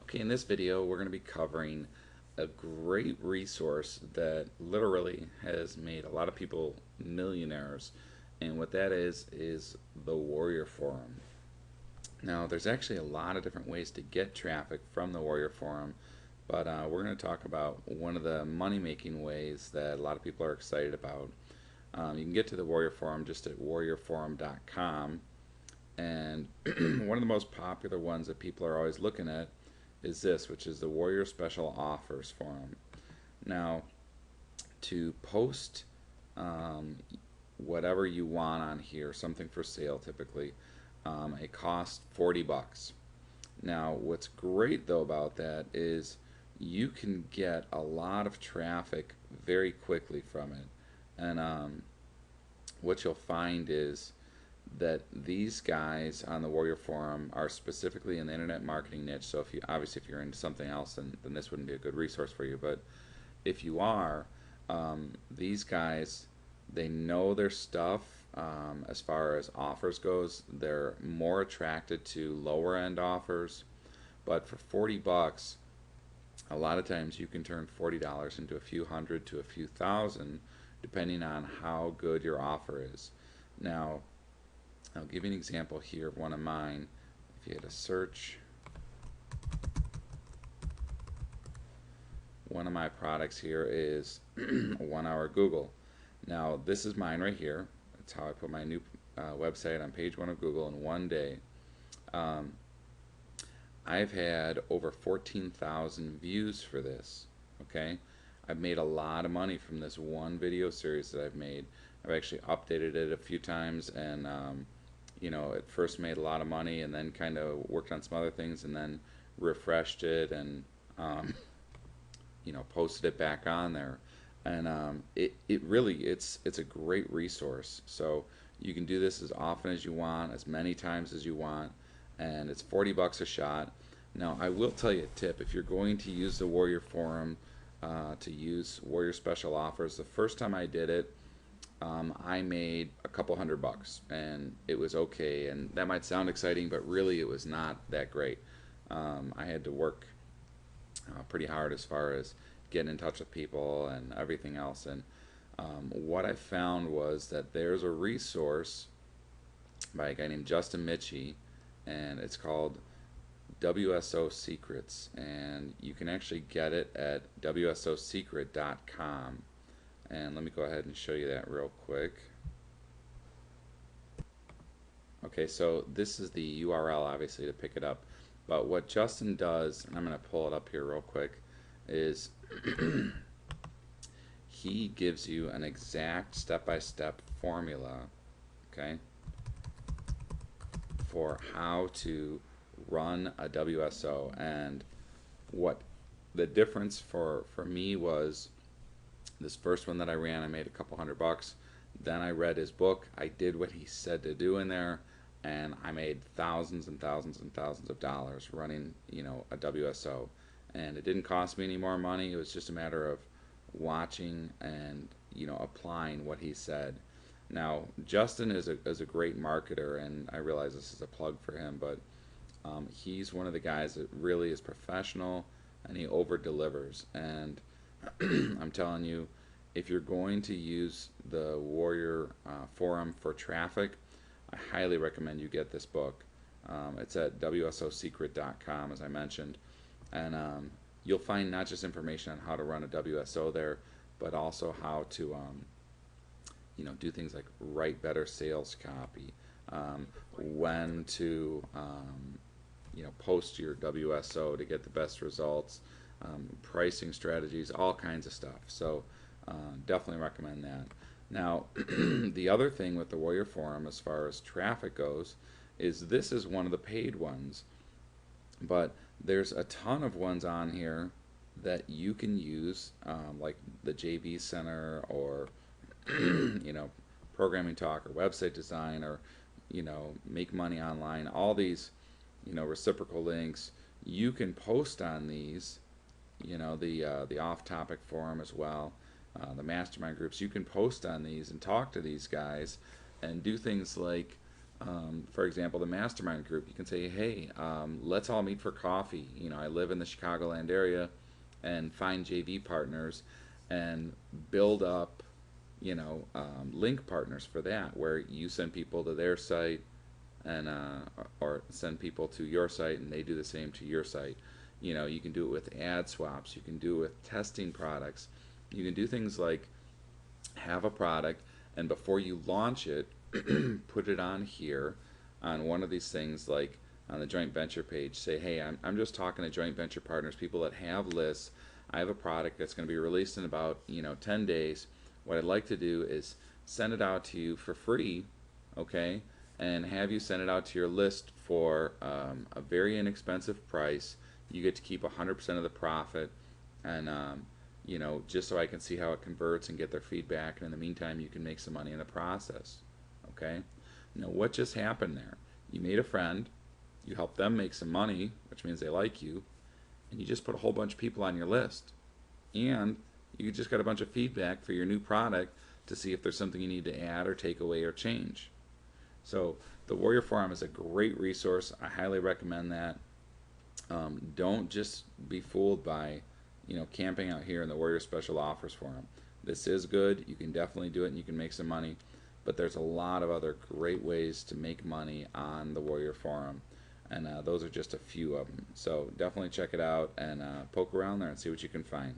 Okay, in this video we're going to be covering a great resource that literally has made a lot of people millionaires, and what that is the Warrior Forum. Now there's actually a lot of different ways to get traffic from the Warrior Forum, but we're going to talk about one of the money-making ways that a lot of people are excited about. You can get to the Warrior Forum just at warriorforum.com, and one of the most popular ones that people are always looking at is this, which is the Warrior Special Offers Forum. Now, to post whatever you want on here, something for sale typically, it costs 40 bucks. Now, what's great though about that is you can get a lot of traffic very quickly from it. And what you'll find is that these guys on the Warrior Forum are specifically in the internet marketing niche. So if you obviously if you're into something else, then this wouldn't be a good resource for you. But if you are, these guys, they know their stuff. As far as offers goes, they're more attracted to lower end offers. But for 40 bucks, a lot of times you can turn $40 into a few hundred to a few thousand, depending on how good your offer is. Now, I'll give you an example here of one of mine. If you had a search, one of my products here is 1 Hour Google. Now this is mine right here. That's how I put my new website on page 1 of Google in one day. I've had over 14,000 views for this. Okay, I've made a lot of money from this one video series that I've made. I've actually updated it a few times, and you know, it first made a lot of money and then kind of worked on some other things and then refreshed it and you know, posted it back on there. And it really it's a great resource. So you can do this as often as you want, as many times as you want, and it's 40 bucks a shot. Now I will tell you a tip: if you're going to use the Warrior Forum to use Warrior Special Offers, the first time I did it, I made a couple $100, and it was okay. And that might sound exciting, but really it was not that great. I had to work pretty hard as far as getting in touch with people and everything else. And what I found was that there's a resource by a guy named Justin Mitchie, and it's called WSO Secrets, and you can actually get it at WSOsecret.com. And let me go ahead and show you that real quick. Okay, so this is the URL obviously to pick it up, but what Justin does, and I'm going to pull it up here real quick, is he gives you an exact step-by-step formula, okay, for how to run a WSO. And what the difference for me was, this first one that I ran, I made a couple $100. Then I read his book. I did what he said to do in there, and I made thousands and thousands and thousands of dollars running, you know, a WSO. And it didn't cost me any more money. It was just a matter of watching and, you know, applying what he said. Now, Justin is a great marketer, and I realize this is a plug for him, but he's one of the guys that really is professional, and he over delivers. And I'm telling you, if you're going to use the Warrior Forum for traffic, I highly recommend you get this book. It's at WSOsecret.com, as I mentioned, and you'll find not just information on how to run a WSO there, but also how to you know, do things like write better sales copy, when to you know, post your WSO to get the best results, pricing strategies, all kinds of stuff. So definitely recommend that. Now the other thing with the Warrior Forum as far as traffic goes is this is one of the paid ones, but there's a ton of ones on here that you can use, like the JV Center, or you know, Programming Talk, or Website Design, or, you know, Make Money Online. All these, you know, reciprocal links, you can post on these. You know, the off-topic forum as well, the mastermind groups. You can post on these and talk to these guys, and do things like For example, the mastermind group, you can say, hey, let's all meet for coffee. I live in the Chicagoland area, and find JV partners and build up, link partners for that, where you send people to their site and or send people to your site and they do the same to your site. You can do it with ad swaps, you can do it with testing products, you can do things like have a product, and before you launch it, put it on here on one of these things, like on the joint venture page. Say, hey, I'm just talking to joint venture partners, people that have lists. I have a product that's going to be released in about 10 days. What I'd like to do is send it out to you for free, okay, and have you send it out to your list for a very inexpensive price. You get to keep 100% of the profit, and just so I can see how it converts and get their feedback. And in the meantime, you can make some money in the process. Okay? What just happened there? You made a friend, you helped them make some money, which means they like you, and you just put a whole bunch of people on your list. And you just got a bunch of feedback for your new product to see if there's something you need to add or take away or change. So the Warrior Forum is a great resource. I highly recommend that. Don't just be fooled by camping out here in the Warrior Special Offers Forum. This is good. You can definitely do it and you can make some money. But there's a lot of other great ways to make money on the Warrior Forum. And those are just a few of them. So definitely check it out and poke around there and see what you can find.